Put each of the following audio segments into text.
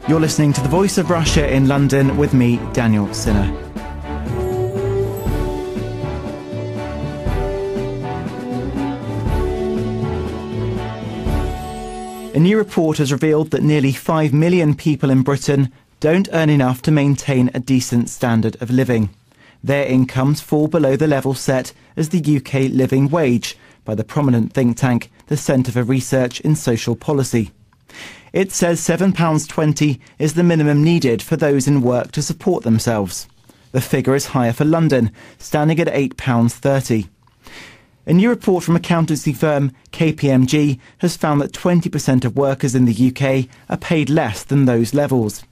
You're listening to The Voice of Russia in London with me, Daniel Sinner. A new report has revealed that nearly 5 million people in Britain don't earn enough to maintain a decent standard of living. Their incomes fall below the level set as the UK living wage by the prominent think tank, the Centre for Research in Social Policy. It says £7.20 is the minimum needed for those in work to support themselves. The figure is higher for London, standing at £8.30. A new report from accountancy firm KPMG has found that 20% of workers in the UK are paid less than those levels.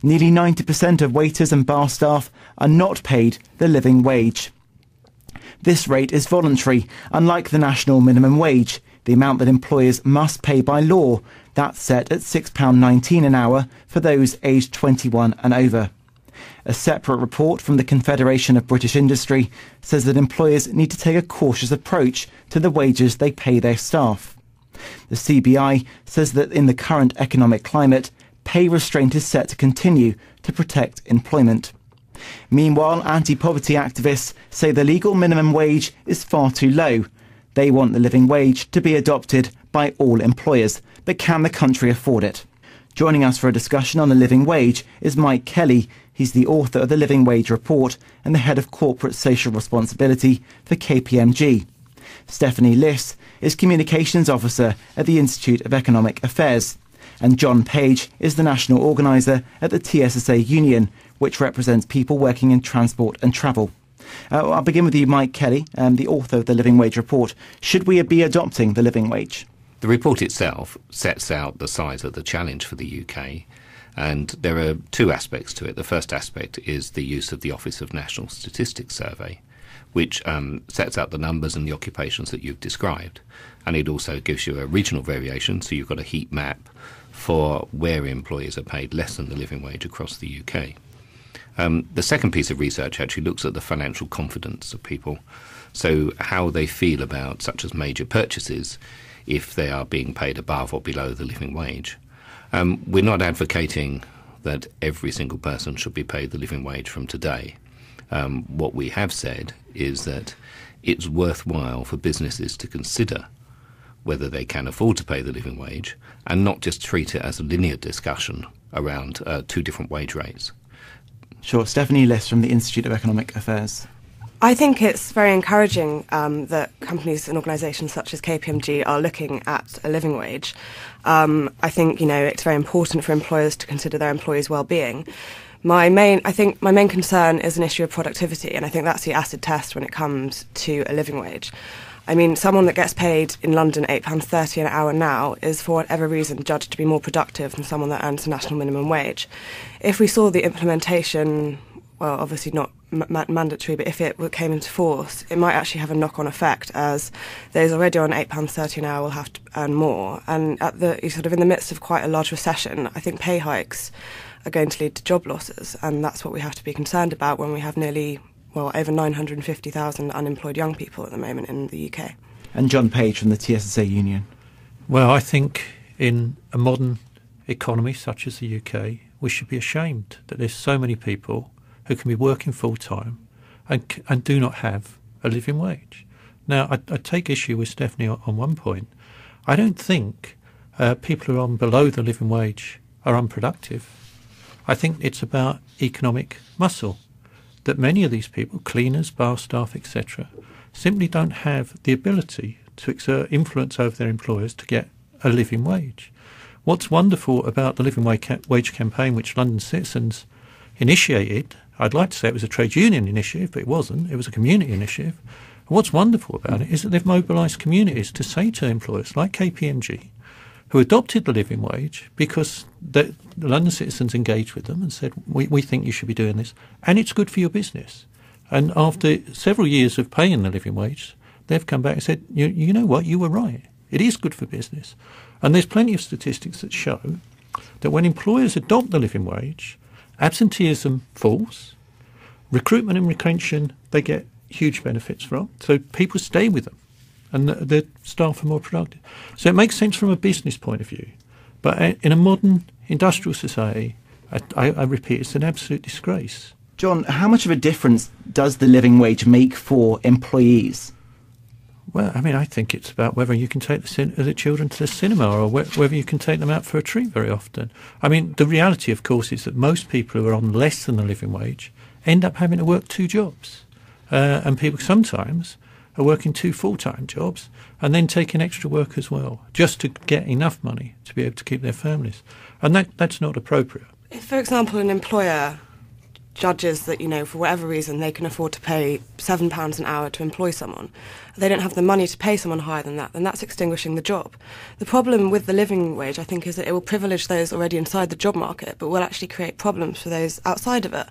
Nearly 90% of waiters and bar staff are not paid the living wage. This rate is voluntary, unlike the national minimum wage, the amount that employers must pay by law. That's set at £6.19 an hour for those aged 21 and over. A separate report from the Confederation of British Industry says that employers need to take a cautious approach to the wages they pay their staff. The CBI says that in the current economic climate, pay restraint is set to continue to protect employment. Meanwhile, anti-poverty activists say the legal minimum wage is far too low. They want the living wage to be adopted by all employers, but can the country afford it? Joining us for a discussion on the living wage is Mike Kelly. He's the author of the Living Wage Report and the head of corporate social responsibility for KPMG. Stephanie Liss is communications officer at the Institute of Economic Affairs. And John Page is the national organiser at the TSSA Union, which represents people working in transport and travel. I'll begin with you, Mike Kelly, the author of the Living Wage Report. Should we be adopting the living wage? The report itself sets out the size of the challenge for the UK, and there are two aspects to it. The first aspect is the use of the Office of National Statistics survey, which sets out the numbers and the occupations that you've described. And it also gives you a regional variation, so you've got a heat map for where employees are paid less than the living wage across the UK. The second piece of research actually looks at the financial confidence of people, so how they feel about such as major purchases if they are being paid above or below the living wage. We're not advocating that every single person should be paid the living wage from today. What we have said is that it's worthwhile for businesses to consider whether they can afford to pay the living wage and not just treat it as a linear discussion around two different wage rates. Sure. Stephanie Liss from the Institute of Economic Affairs. I think it's very encouraging that companies and organisations such as KPMG are looking at a living wage. I think, it's very important for employers to consider their employees' well-being. My main concern is an issue of productivity, and I think that's the acid test when it comes to a living wage. I mean, someone that gets paid in London £8.30 an hour now is, for whatever reason, judged to be more productive than someone that earns the national minimum wage. If we saw the implementation, well, obviously not mandatory, but if it came into force, it might actually have a knock-on effect, as those already on £8.30 an hour will have to earn more. And at in the midst of quite a large recession, I think pay hikes are going to lead to job losses, and that's what we have to be concerned about when we have over 950,000 unemployed young people at the moment in the UK. And John Page from the TSSA Union. Well, I think in a modern economy such as the UK, we should be ashamed that there's so many people who can be working full-time and do not have a living wage. Now, I take issue with Stephanie on one point. I don't think people who are on below the living wage are unproductive. I think it's about economic muscle, that many of these people, cleaners, bar staff, etc., simply don't have the ability to exert influence over their employers to get a living wage. What's wonderful about the living wage campaign, which London citizens initiated, I'd like to say it was a trade union initiative, but it wasn't. It was a community initiative. And what's wonderful about it is that they've mobilised communities to say to employers like KPMG, who adopted the living wage because the London citizens engaged with them and said, we think you should be doing this, and it's good for your business. And after several years of paying the living wage, they've come back and said, you know what, you were right. It is good for business. And there's plenty of statistics that show that when employers adopt the living wage, absenteeism falls, recruitment and retention, they get huge benefits from, so people stay with them and the staff are more productive. So it makes sense from a business point of view. But in a modern industrial society, I repeat, it's an absolute disgrace. John, how much of a difference does the living wage make for employees? Well, I mean, I think it's about whether you can take the children to the cinema or whether you can take them out for a treat very often. I mean, the reality, of course, is that most people who are on less than the living wage end up having to work 2 jobs. And people sometimes are working 2 full-time jobs and then taking extra work as well, just to get enough money to be able to keep their families. And that's not appropriate. If, for example, an employer judges that, for whatever reason, they can afford to pay £7 an hour to employ someone, they don't have the money to pay someone higher than that, then that's extinguishing the job. The problem with the living wage, I think, is that it will privilege those already inside the job market, but will actually create problems for those outside of it.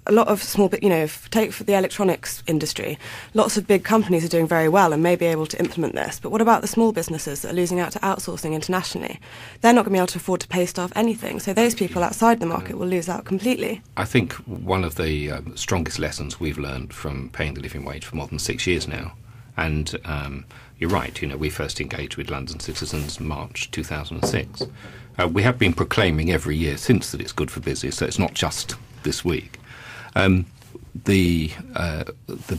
A lot of small, take for the electronics industry, lots of big companies are doing very well and may be able to implement this. But what about the small businesses that are losing out to outsourcing internationally? They're not going to be able to afford to pay staff anything. So those people outside the market will lose out completely. I think one of the strongest lessons we've learned from paying the living wage for more than 6 years now, and you're right, we first engaged with London citizens March 2006. We have been proclaiming every year since that it's good for business, so it's not just this week. The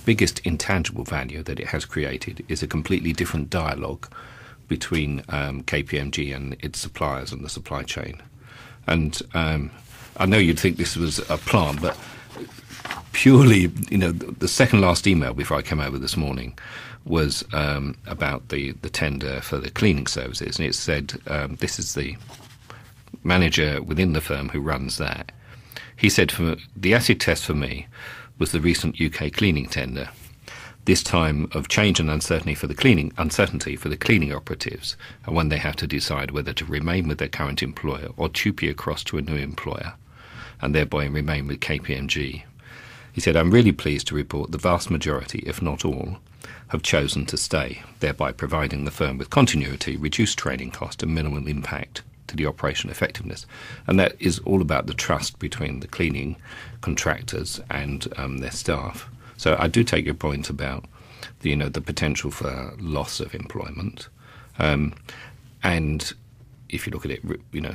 biggest intangible value that it has created is a completely different dialogue between KPMG and its suppliers and the supply chain. And I know you'd think this was a plant, but purely, the second last email before I came over this morning was about the tender for the cleaning services, and it said this is the manager within the firm who runs that. He said, the acid test for me was the recent UK cleaning tender, this time of change and uncertainty for the cleaning operatives, and when they have to decide whether to remain with their current employer or chupi across to a new employer, and thereby remain with KPMG. He said, I'm really pleased to report the vast majority, if not all, have chosen to stay, thereby providing the firm with continuity, reduced training cost and minimal impact to the operation effectiveness. And that is all about the trust between the cleaning contractors and their staff. So I do take your point about the potential for loss of employment. And if you look at it,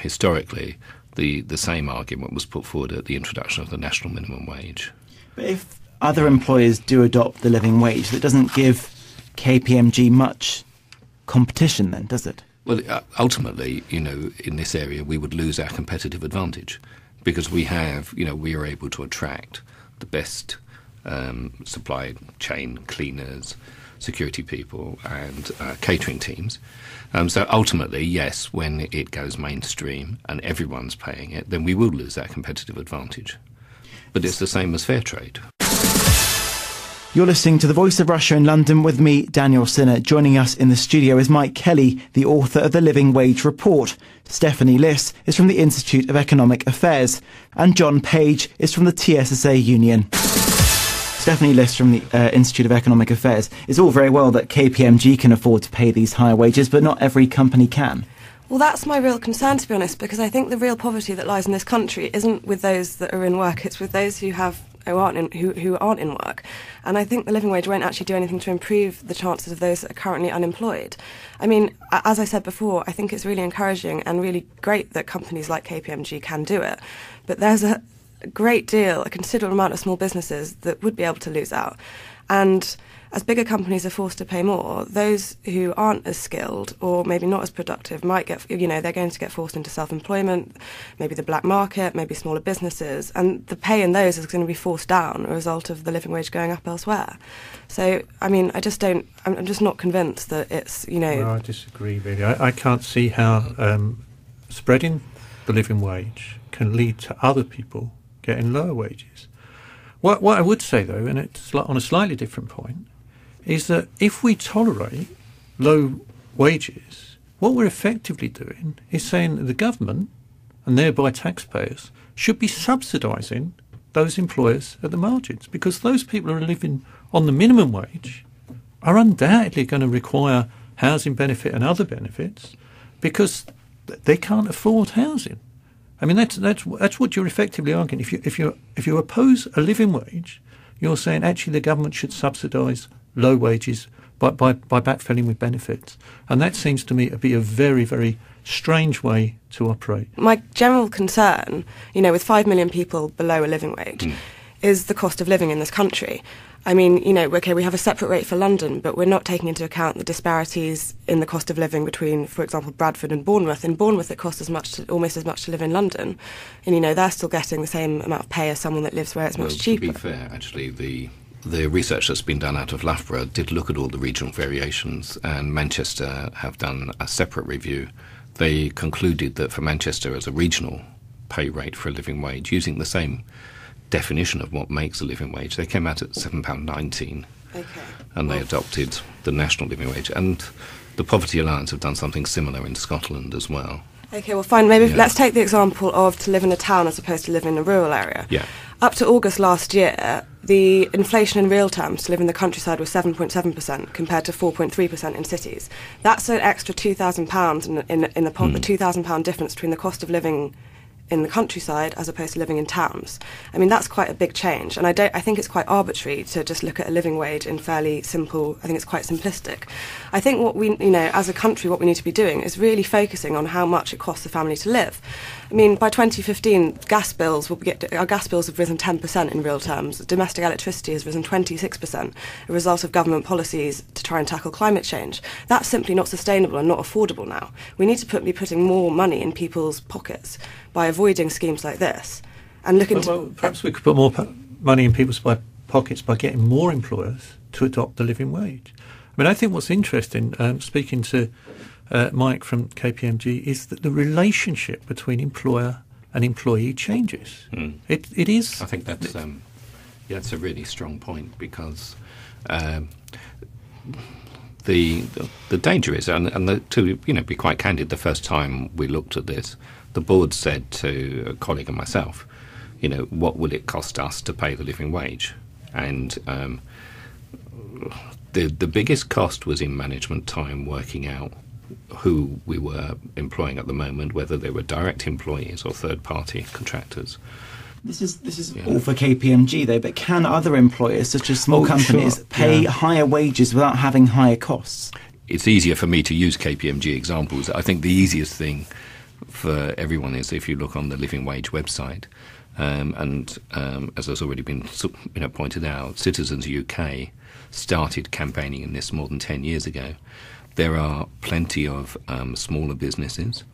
historically, the same argument was put forward at the introduction of the national minimum wage. But if other employers do adopt the living wage, that doesn't give KPMG much competition then, does it? Well, ultimately, in this area, we would lose our competitive advantage because we are able to attract the best supply chain cleaners, security people and catering teams. So ultimately, yes, when it goes mainstream and everyone's paying it, then we will lose that competitive advantage. But it's the same as fair trade. You're listening to The Voice of Russia in London with me, Daniel Sinner. Joining us in the studio is Mike Kelly, the author of the Living Wage Report. Stephanie Liss is from the Institute of Economic Affairs. And John Page is from the TSSA Union. Stephanie Liss from the Institute of Economic Affairs. It's all very well that KPMG can afford to pay these higher wages, but not every company can. Well, that's my real concern, to be honest, because I think the real poverty that lies in this country isn't with those that are in work, it's with those who aren't in work. And I think the living wage won't actually do anything to improve the chances of those that are currently unemployed. I mean, as I said before, I think it's really encouraging and really great that companies like KPMG can do it. But there's a considerable amount of small businesses that would be able to lose out. And as bigger companies are forced to pay more, those who aren't as skilled or maybe not as productive might get, they're going to get forced into self-employment, maybe the black market, maybe smaller businesses, and the pay in those is going to be forced down as a result of the living wage going up elsewhere. So, I mean, I'm just not convinced that it's, Well, I disagree, really. I can't see how spreading the living wage can lead to other people getting lower wages. What I would say, though, and it's on a slightly different point, is that if we tolerate low wages, what we're effectively doing is saying that the government, and thereby taxpayers, should be subsidising those employers at the margins, because those people who are living on the minimum wage are undoubtedly going to require housing benefit and other benefits because they can't afford housing. I mean, that's what you're effectively arguing. If you oppose a living wage, you're saying actually the government should subsidise low wages by backfilling with benefits. And that seems to me to be a very, very strange way to operate. My general concern, with 5 million people below a living wage, is the cost of living in this country. I mean, we have a separate rate for London, but we're not taking into account the disparities in the cost of living between, for example, Bradford and Bournemouth. In Bournemouth, it costs almost as much to live in London. And, they're still getting the same amount of pay as someone that lives where it's much cheaper. To be fair, actually, the research that's been done out of Loughborough did look at all the regional variations, and Manchester have done a separate review. They concluded that for Manchester as a regional pay rate for a living wage, using the same definition of what makes a living wage, they came out at £7.19, and they adopted the national living wage. And the Poverty Alliance have done something similar in Scotland as well. Okay, well, fine. Maybe let's take the example of to live in a town as opposed to live in a rural area. Yeah. Up to August last year, the inflation in real terms to live in the countryside was 7.7% compared to 4.3% in cities. That's an extra £2,000 in the pot, the £2,000 difference between the cost of living in the countryside as opposed to living in towns. I mean, that's quite a big change, and I think it's quite arbitrary to just look at a living wage in fairly simple. I think it's quite simplistic. I think what we, as a country, what we need to be doing is really focusing on how much it costs a family to live. I mean, by 2015, our gas bills have risen 10% in real terms. Domestic electricity has risen 26%, a result of government policies to try and tackle climate change. That's simply not sustainable and not affordable now. We need to be putting more money in people's pockets by avoiding schemes like this and looking perhaps we could put more money in people's pockets by getting more employers to adopt the living wage. I mean, I think what's interesting, speaking to Mike from KPMG, is that the relationship between employer and employee changes. It is. I think that's a really strong point, because the danger is, and to be quite candid, the first time we looked at this, the board said to a colleague and myself, what will it cost us to pay the living wage? And the biggest cost was in management time, working out who we were employing at the moment, whether they were direct employees or third-party contractors. This is all for KPMG though, but can other employers, such as small companies, pay higher wages without having higher costs? It's easier for me to use KPMG examples. I think the easiest thing for everyone is if you look on the living wage website, as has already been pointed out, Citizens UK started campaigning in this more than 10 years ago. There are plenty of smaller businesses,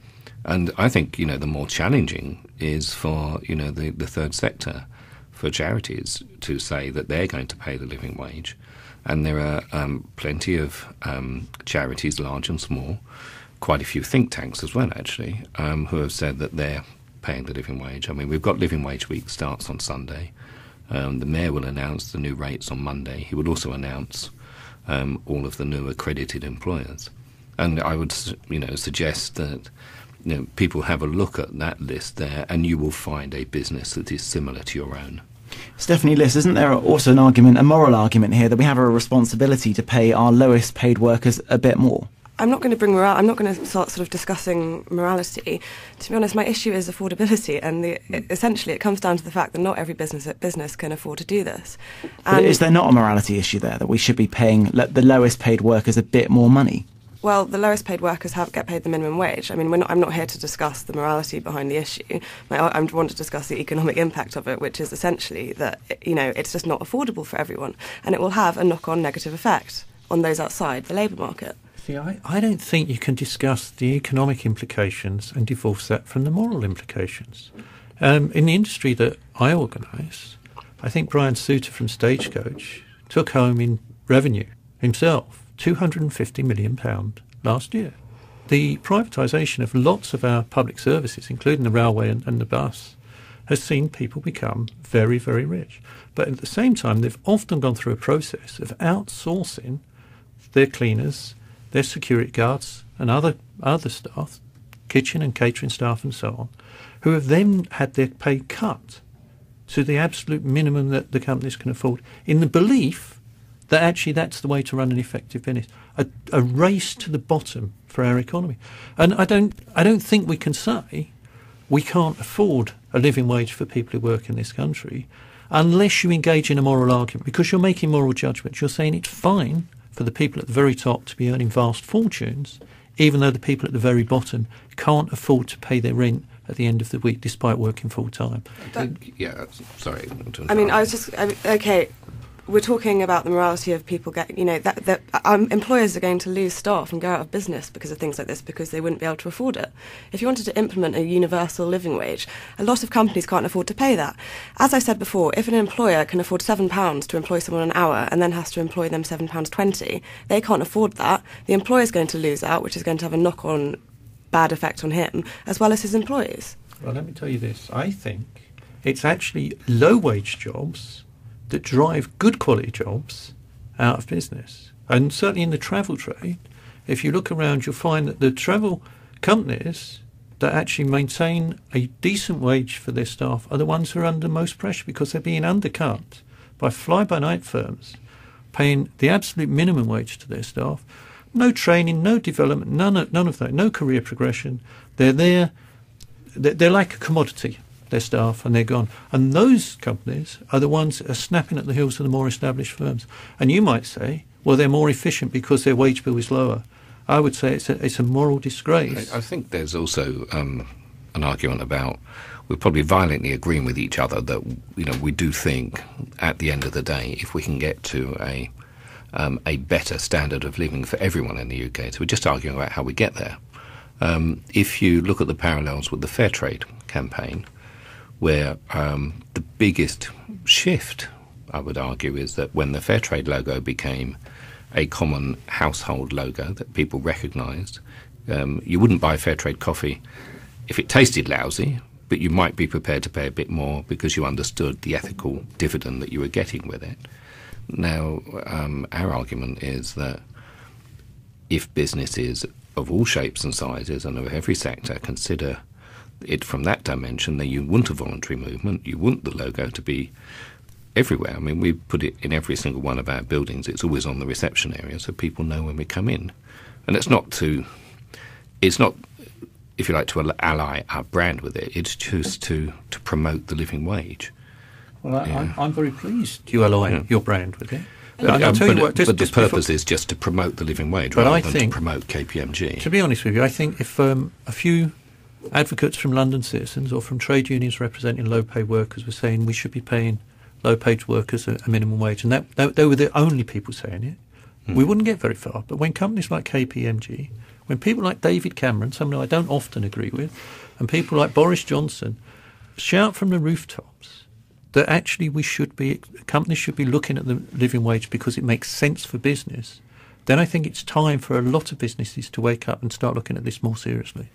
and I think the more challenging is for the third sector, for charities to say that they're going to pay the living wage. And there are plenty of charities, large and small, quite a few think tanks as well, actually, who have said that they're paying the living wage. I mean, we've got Living Wage Week starts on Sunday. The Mayor will announce the new rates on Monday. He will also announce all of the new accredited employers. And I would suggest that people have a look at that list there, and you will find a business that is similar to your own. Stephanie Liss, isn't there also a moral argument here, that we have a responsibility to pay our lowest paid workers a bit more? I'm not going to bring morale. I'm not going to start sort of discussing morality. To be honest, my issue is affordability, and essentially it comes down to the fact that not every business can afford to do this. But is there not a morality issue there, that we should be paying the lowest paid workers a bit more money? Well, the lowest paid workers get paid the minimum wage. I mean, I'm not here to discuss the morality behind the issue. I want to discuss the economic impact of it, which is essentially that it's just not affordable for everyone, and it will have a knock-on negative effect on those outside the labour market. See, I don't think you can discuss the economic implications and divorce that from the moral implications. In the industry that I organise, I think Brian Souter from Stagecoach took home in revenue himself £250 million last year. The privatisation of lots of our public services, including the railway and the bus, has seen people become very, very rich. But at the same time, they've often gone through a process of outsourcing their cleaners, their security guards and other staff, kitchen and catering staff and so on, who have then had their pay cut to the absolute minimum that the companies can afford, in the belief that actually that's the way to run an effective business. A race to the bottom for our economy. And I don't think we can say we can't afford a living wage for people who work in this country unless you engage in a moral argument, because you're making moral judgments. You're saying it's fine for the people at the very top to be earning vast fortunes, even though the people at the very bottom can't afford to pay their rent at the end of the week despite working full time. Sorry. Okay, we're talking about the morality of people getting, that employers are going to lose staff and go out of business because of things like this because they wouldn't be able to afford it. If you wanted to implement a universal living wage, a lot of companies can't afford to pay that. As I said before, if an employer can afford £7 to employ someone an hour and then has to employ them £7.20, they can't afford that. The employer's going to lose out, which is going to have a knock-on bad effect on him, as well as his employees. Well, let me tell you this. I think it's actually low-wage jobs that drive good quality jobs out of business. And certainly in the travel trade, if you look around, you'll find that the travel companies that actually maintain a decent wage for their staff are the ones who are under most pressure because they're being undercut by fly-by-night firms paying the absolute minimum wage to their staff. No training, no development, none of that, no career progression. They're there, they're like a commodity, their staff, and they're gone. And those companies are the ones that are snapping at the heels of the more established firms. And you might say, well, they're more efficient because their wage bill is lower. I would say it's a moral disgrace. I think there's also an argument about we're probably violently agreeing with each other that we do think at the end of the day, if we can get to a better standard of living for everyone in the UK, so we're just arguing about how we get there. If you look at the parallels with the Fair Trade campaign, where the biggest shift, I would argue, is that when the Fair Trade logo became a common household logo that people recognised, you wouldn't buy Fair Trade coffee if it tasted lousy, but you might be prepared to pay a bit more because you understood the ethical dividend that you were getting with it. Now, our argument is that if businesses of all shapes and sizes and of every sector consider it from that dimension, then you want a voluntary movement, you want the logo to be everywhere. I mean, we put it in every single one of our buildings. It's always on the reception area so people know when we come in. And it's not, if you like, to ally our brand with it. It's just to promote the living wage. Well, I'm very pleased you ally your brand with it. But the purpose is just to promote the living wage rather than to promote KPMG. To be honest with you, I think if a few advocates from London citizens or from trade unions representing low-paid workers were saying we should be paying low-paid workers a minimum wage, and that they were the only people saying it, we wouldn't get very far. But when companies like KPMG, when people like David Cameron, someone I don't often agree with, and people like Boris Johnson shout from the rooftops that actually companies should be looking at the living wage because it makes sense for business, then I think it's time for a lot of businesses to wake up and start looking at this more seriously.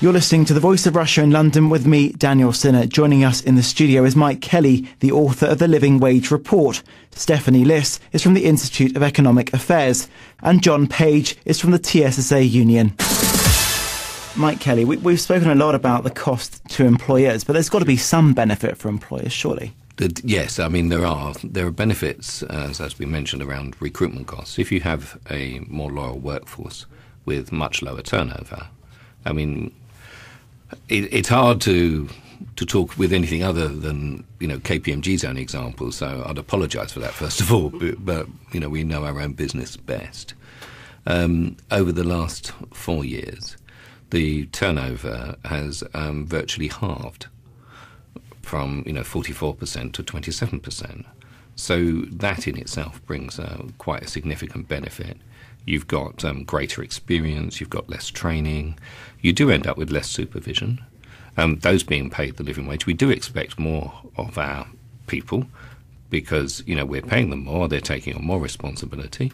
You're listening to The Voice of Russia in London with me, Daniel Sinner. Joining us in the studio is Mike Kelly, the author of the Living Wage Report. Stephanie Liss is from the Institute of Economic Affairs. And John Page is from the TSSA Union. Mike Kelly, we've spoken a lot about the cost to employers, but there's got to be some benefit for employers, surely? Yes, I mean, there are benefits, as we mentioned, around recruitment costs. If you have a more loyal workforce with much lower turnover, I mean, it's hard to talk with anything other than KPMG's own example. So I'd apologise for that first of all. But we know our own business best. Over the last 4 years, the turnover has virtually halved from 44% to 27%. So that in itself brings quite a significant benefit. You've got greater experience, you've got less training, you do end up with less supervision. Those being paid the living wage, we do expect more of our people because, we're paying them more, they're taking on more responsibility,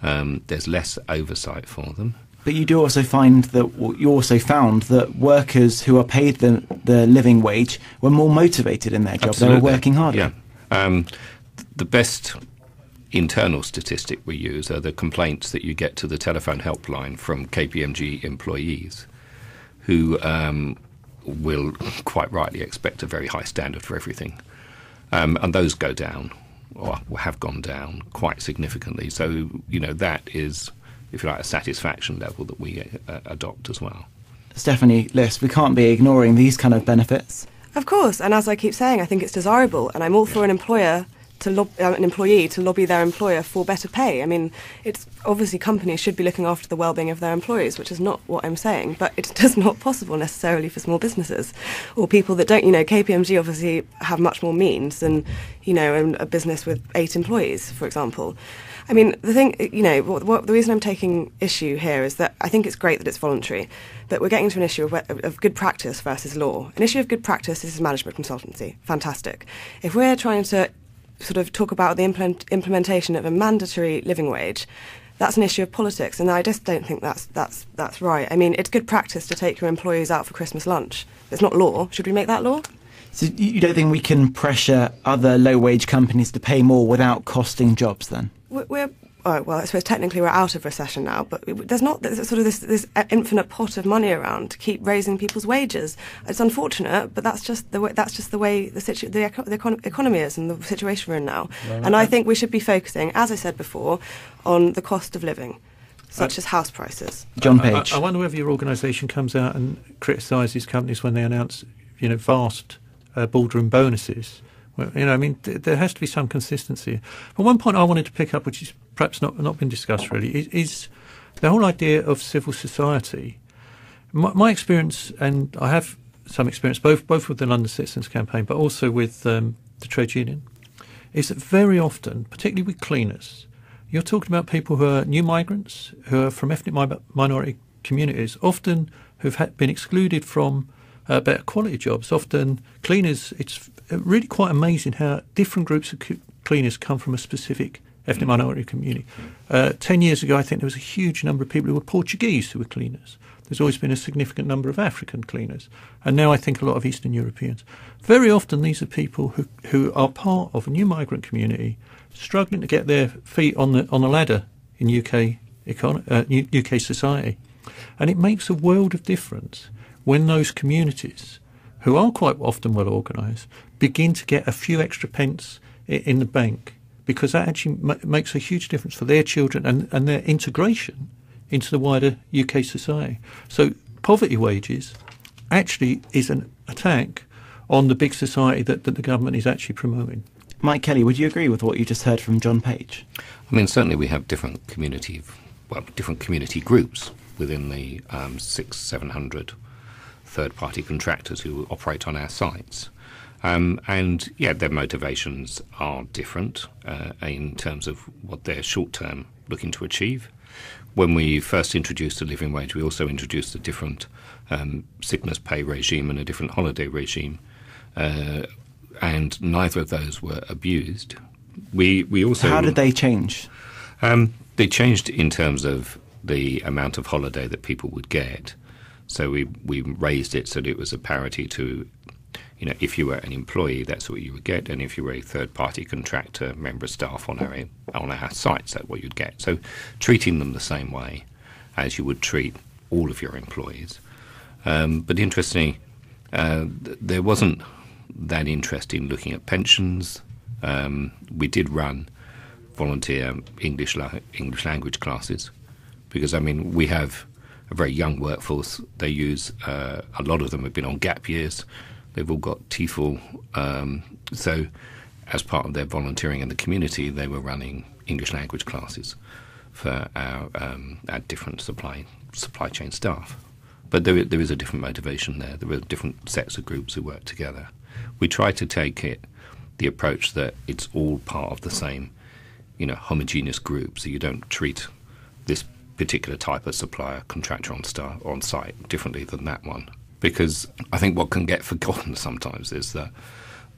there's less oversight for them. But you also found that workers who are paid the living wage were more motivated in their job. Absolutely. They were working harder. Yeah. The best internal statistic we use are the complaints that you get to the telephone helpline from KPMG employees who will quite rightly expect a very high standard for everything. And those go down, or have gone down quite significantly. So, that is, if you like, a satisfaction level that we adopt as well. Stephanie Liss, we can't be ignoring these kind of benefits. Of course, and as I keep saying, I think it's desirable, and I'm all for an employer an employee to lobby their employer for better pay. I mean, it's obviously companies should be looking after the well-being of their employees, which is not what I'm saying, but it's just not possible necessarily for small businesses or people that don't, KPMG obviously have much more means than, a business with 8 employees, for example. I mean, the thing, the reason I'm taking issue here is that I think it's great that it's voluntary, but we're getting into an issue of good practice versus law. An issue of good practice is management consultancy. Fantastic. If we're trying to sort of talk about the implementation of a mandatory living wage, that's an issue of politics, and I just don't think that's right. I mean, it's good practice to take your employees out for Christmas lunch. It's not law. Should we make that law? So you don't think we can pressure other low-wage companies to pay more without costing jobs then? I suppose technically we're out of recession now, but there's sort of this infinite pot of money around to keep raising people's wages. It's unfortunate, but that's just the way the economy is and the situation we're in now. Well, and I think we should be focusing, as I said before, on the cost of living, such as house prices. John Page. I wonder whether your organisation comes out and criticises companies when they announce, vast boardroom bonuses. Well, there has to be some consistency. But one point I wanted to pick up, which is perhaps not been discussed really, is the whole idea of civil society. My experience, and I have some experience both with the London Citizens Campaign, but also with the trade union, is that very often, particularly with cleaners, you're talking about people who are new migrants, who are from ethnic minority communities, often who've been excluded from better quality jobs. Often cleaners, it's really quite amazing how different groups of cleaners come from a specific ethnic minority community. 10 years ago, I think there was a huge number of people who were Portuguese who were cleaners. There's always been a significant number of African cleaners. And now I think a lot of Eastern Europeans. Very often these are people who are part of a new migrant community, struggling to get their feet on the ladder in UK society. And it makes a world of difference when those communities, who are quite often well organised, begin to get a few extra pence in the bank, because that actually makes a huge difference for their children and their integration into the wider UK society. So poverty wages actually is an attack on the big society that the government is actually promoting. Mike Kelly, would you agree with what you just heard from John Page? I mean, certainly we have different community groups within the 600-700 third-party contractors who operate on our sites. Their motivations are different in terms of what they're short-term looking to achieve. When we first introduced the living wage, we also introduced a different sickness pay regime and a different holiday regime, and neither of those were abused. We also How did they change? They changed in terms of the amount of holiday that people would get. So we raised it so that it was a parity to, if you were an employee, that's what you would get, and if you were a third-party contractor, member of staff on our sites, that's what you'd get. So treating them the same way as you would treat all of your employees. But interestingly, there wasn't that interest in looking at pensions. We did run volunteer English language classes because, we have a very young workforce. They use, a lot of them have been on gap years. They've all got TEFL. So as part of their volunteering in the community, they were running English language classes for our different supply chain staff. But there is a different motivation there. There are different sets of groups who work together. We try to take the approach that it's all part of the same, homogeneous group. So you don't treat this particular type of supplier, contractor on site differently than that one. Because I think what can get forgotten sometimes is that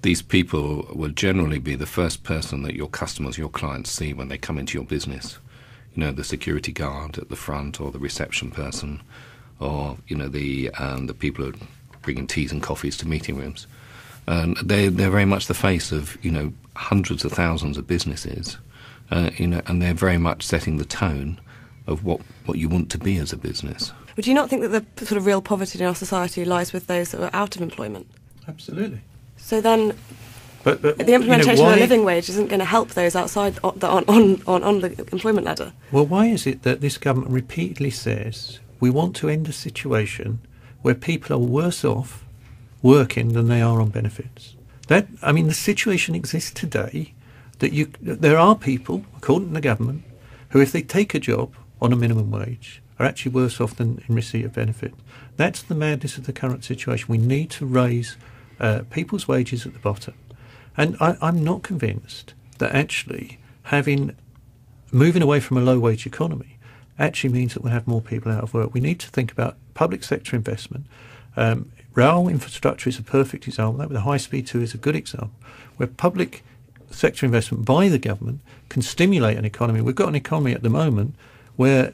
these people will generally be the first person that your customers, your clients see when they come into your business. The security guard at the front, or the reception person, or the people who are bringing teas and coffees to meeting rooms. And they're very much the face of hundreds of thousands of businesses, and they're very much setting the tone of what you want to be as a business. Would you not think that the sort of real poverty in our society lies with those that are out of employment? Absolutely. So then, but the implementation of a living wage isn't going to help those outside on the employment ladder. Well, why is it that this government repeatedly says we want to end a situation where people are worse off working than they are on benefits? The situation exists today. there are people, according to the government, who, if they take a job on a minimum wage, are actually worse off than in receipt of benefit. That's the madness of the current situation. We need to raise people's wages at the bottom. And I'm not convinced that actually moving away from a low-wage economy actually means that we'll have more people out of work. We need to think about public sector investment. Rail infrastructure is a perfect example. That with the High-Speed 2 is a good example, where public sector investment by the government can stimulate an economy. We've got an economy at the moment where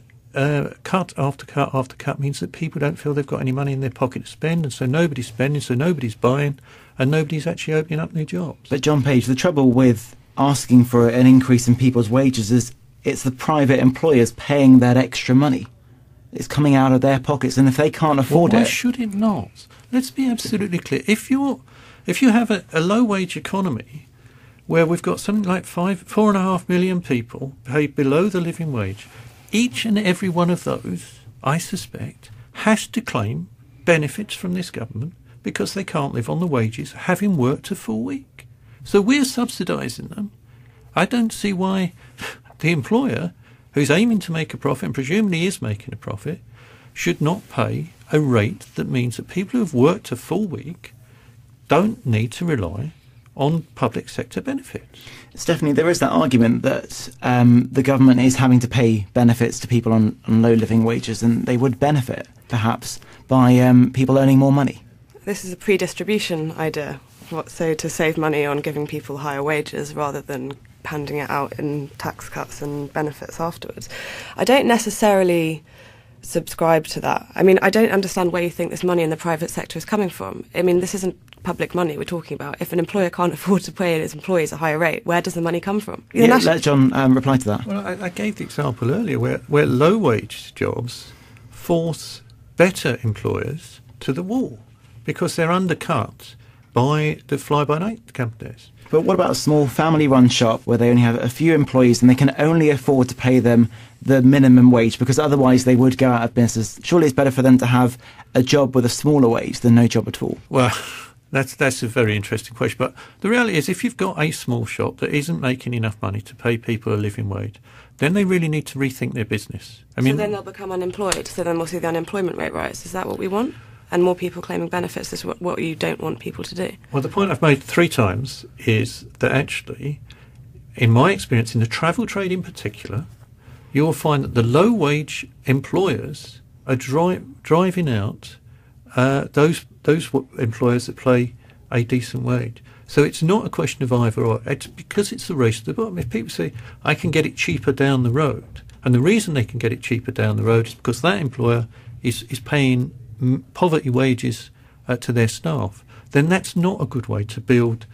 cut after cut after cut means that people don't feel they've got any money in their pocket to spend, and so nobody's spending, so nobody's buying, and nobody's actually opening up new jobs. But John Page, the trouble with asking for an increase in people's wages is it's the private employers paying that extra money. It's coming out of their pockets, and if they can't afford why should it not? Let's be absolutely clear. If you have a low-wage economy where we've got something like 4.5 million people paid below the living wage, each and every one of those, I suspect, has to claim benefits from this government because they can't live on the wages having worked a full week. So we're subsidising them. I don't see why the employer, who's aiming to make a profit and presumably is making a profit, should not pay a rate that means that people who have worked a full week don't need to rely on public sector benefits. Stephanie, there is that argument that the government is having to pay benefits to people on low living wages, and they would benefit, perhaps, by people earning more money. This is a pre-distribution idea. So to save money on giving people higher wages rather than handing it out in tax cuts and benefits afterwards. I don't necessarily subscribe to that. I mean, I don't understand where you think this money in the private sector is coming from. I mean, this isn't public money we're talking about. If an employer can't afford to pay its employees a higher rate, where does the money come from? Let John reply to that. Well, I gave the example earlier where low-wage jobs force better employers to the wall because they're undercut by the fly-by-night companies. But what about a small family-run shop where they only have a few employees and they can only afford to pay them the minimum wage because otherwise they would go out of business? Surely it's better for them to have a job with a smaller wage than no job at all. Well, that's a very interesting question. But the reality is, if you've got a small shop that isn't making enough money to pay people a living wage, then they really need to rethink their business. I mean, so then they'll become unemployed. So then we'll see the unemployment rate rise. Is that what we want? And more people claiming benefits is what you don't want people to do. Well, the point I've made 3 times is that actually, in my experience, in the travel trade in particular, you will find that the low-wage employers are driving out those employers that pay a decent wage. So it's not a question of either or. It's because it's the race to the bottom. If people say, I can get it cheaper down the road, and the reason they can get it cheaper down the road is because that employer is paying poverty wages to their staff, then that's not a good way to build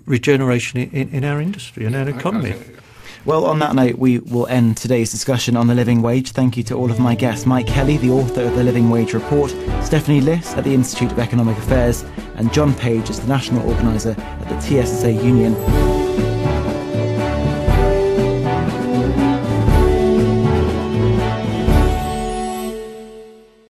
regeneration in our industry and our economy. Well, on that note, we will end today's discussion on the living wage. Thank you to all of my guests, Mike Kelly, the author of the Living Wage Report, Stephanie Liss at the Institute of Economic Affairs, and John Page as the national organiser at the TSSA Union.